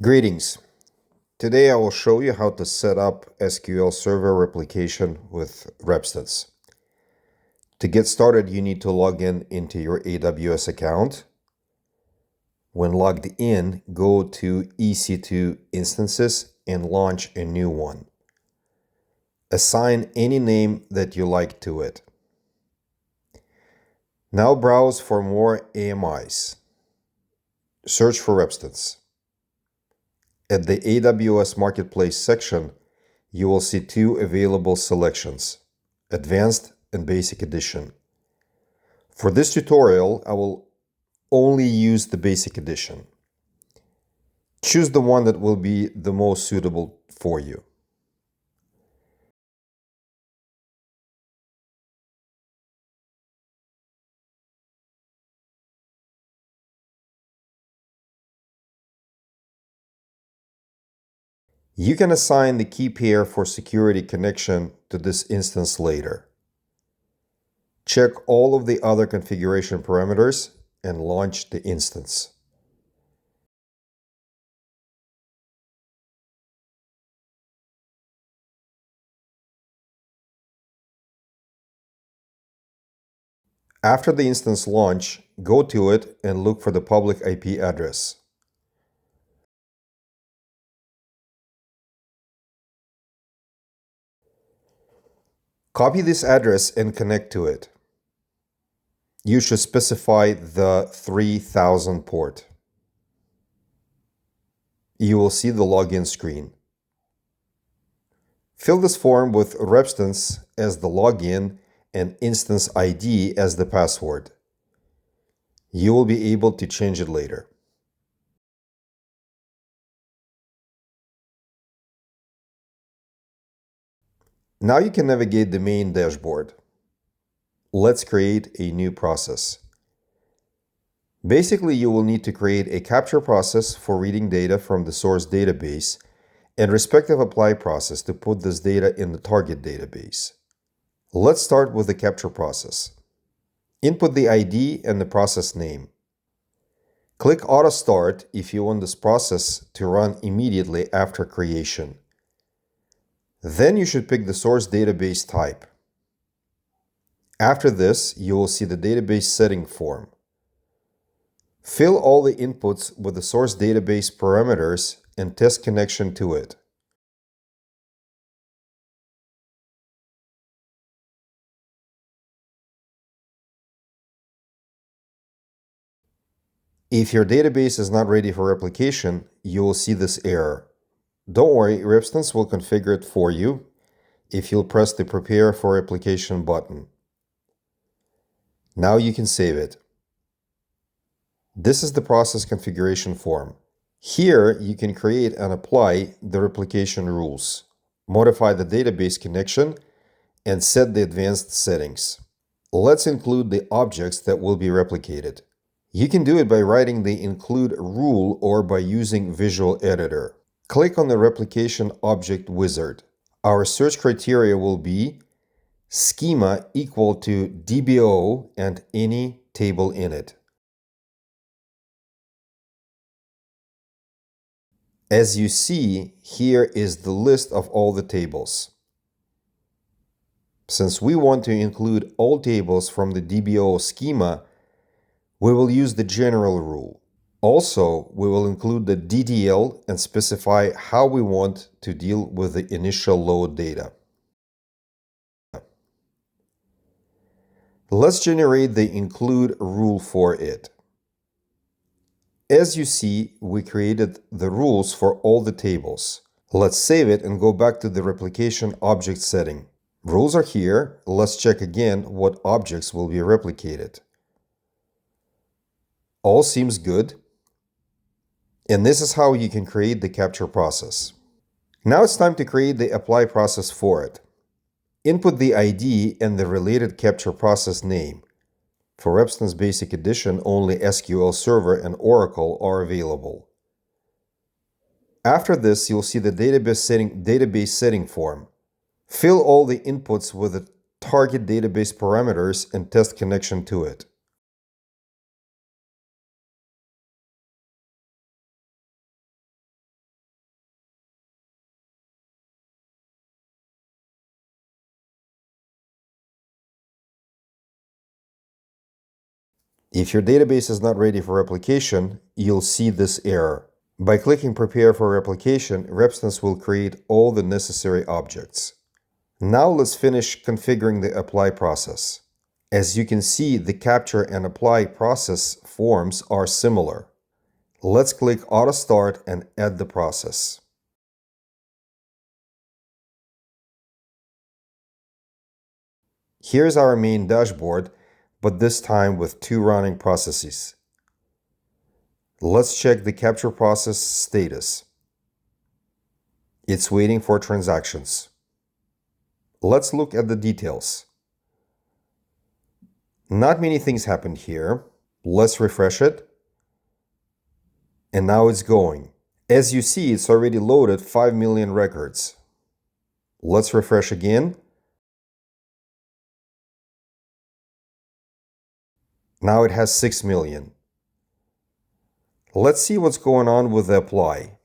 Greetings. Today I will show you how to set up SQL Server Replication with Repstance. To get started, you need to log in into your AWS account. When logged in, go to EC2 Instances and launch a new one. Assign any name that you like to it. Now browse for more AMIs. Search for Repstance. At the AWS Marketplace section, you will see two available selections, Advanced and Basic Edition. For this tutorial, I will only use the Basic Edition. Choose the one that will be the most suitable for you. You can assign the key pair for security connection to this instance later. Check all of the other configuration parameters and launch the instance. After the instance launch, go to it and look for the public IP address. Copy this address and connect to it. You should specify the 3000 port. You will see the login screen. Fill this form with Repstance as the login and instance ID as the password. You will be able to change it later. Now you can navigate the main dashboard. Let's create a new process. Basically, you will need to create a capture process for reading data from the source database and respective apply process to put this data in the target database. Let's start with the capture process. Input the ID and the process name. Click Auto Start if you want this process to run immediately after creation. Then you should pick the source database type. After this, you will see the database setting form. Fill all the inputs with the source database parameters and test connection to it. If your database is not ready for replication, you will see this error. Don't worry, Repstance will configure it for you if you'll press the Prepare for Replication button. Now you can save it. This is the process configuration form. Here you can create and apply the replication rules, modify the database connection, and set the advanced settings. Let's include the objects that will be replicated. You can do it by writing the include rule or by using Visual Editor. Click on the Replication Object Wizard. Our search criteria will be schema equal to DBO and any table in it. As you see, here is the list of all the tables. Since we want to include all tables from the DBO schema, we will use the general rule. Also, we will include the DDL and specify how we want to deal with the initial load data. Let's generate the include rule for it. As you see, we created the rules for all the tables. Let's save it and go back to the replication object setting. Rules are here. Let's check again what objects will be replicated. All seems good. And this is how you can create the capture process. Now it's time to create the apply process for it. Input the ID and the related capture process name. For Repstance Basic Edition, only SQL Server and Oracle are available. After this, you'll see the database setting form. Fill all the inputs with the target database parameters and test connection to it. If your database is not ready for replication, you'll see this error. By clicking Prepare for Replication, Repstance will create all the necessary objects. Now let's finish configuring the apply process. As you can see, the capture and apply process forms are similar. Let's click Auto Start and add the process. Here's our main dashboard, but this time with two running processes. Let's check the capture process status. It's waiting for transactions. Let's look at the details. Not many things happened here. Let's refresh it. And now it's going. As you see, it's already loaded 5 million records. Let's refresh again. Now it has 6 million. Let's see what's going on with the apply.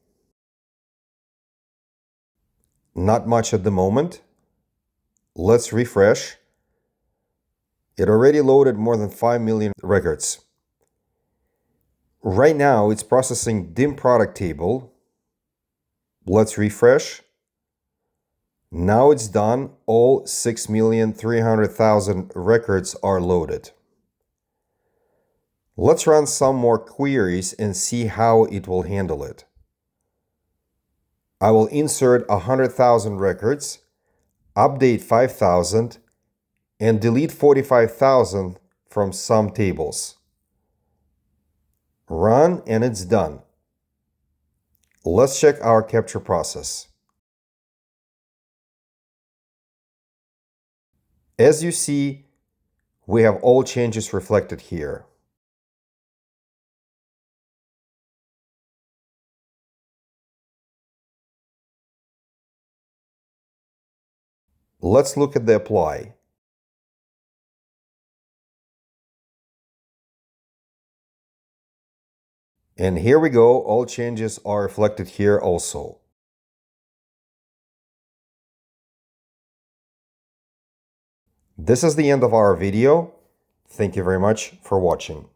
Not much at the moment. Let's refresh. It already loaded more than 5 million records. Right now, it's processing dim product table. Let's refresh. Now it's done. All 6,300,000 records are loaded. Let's run some more queries and see how it will handle it. I will insert 100,000 records, update 5,000, and delete 45,000 from some tables. Run and it's done. Let's check our capture process. As you see, we have all changes reflected here. Let's look at the apply. And here we go, all changes are reflected here also. This is the end of our video. Thank you very much for watching.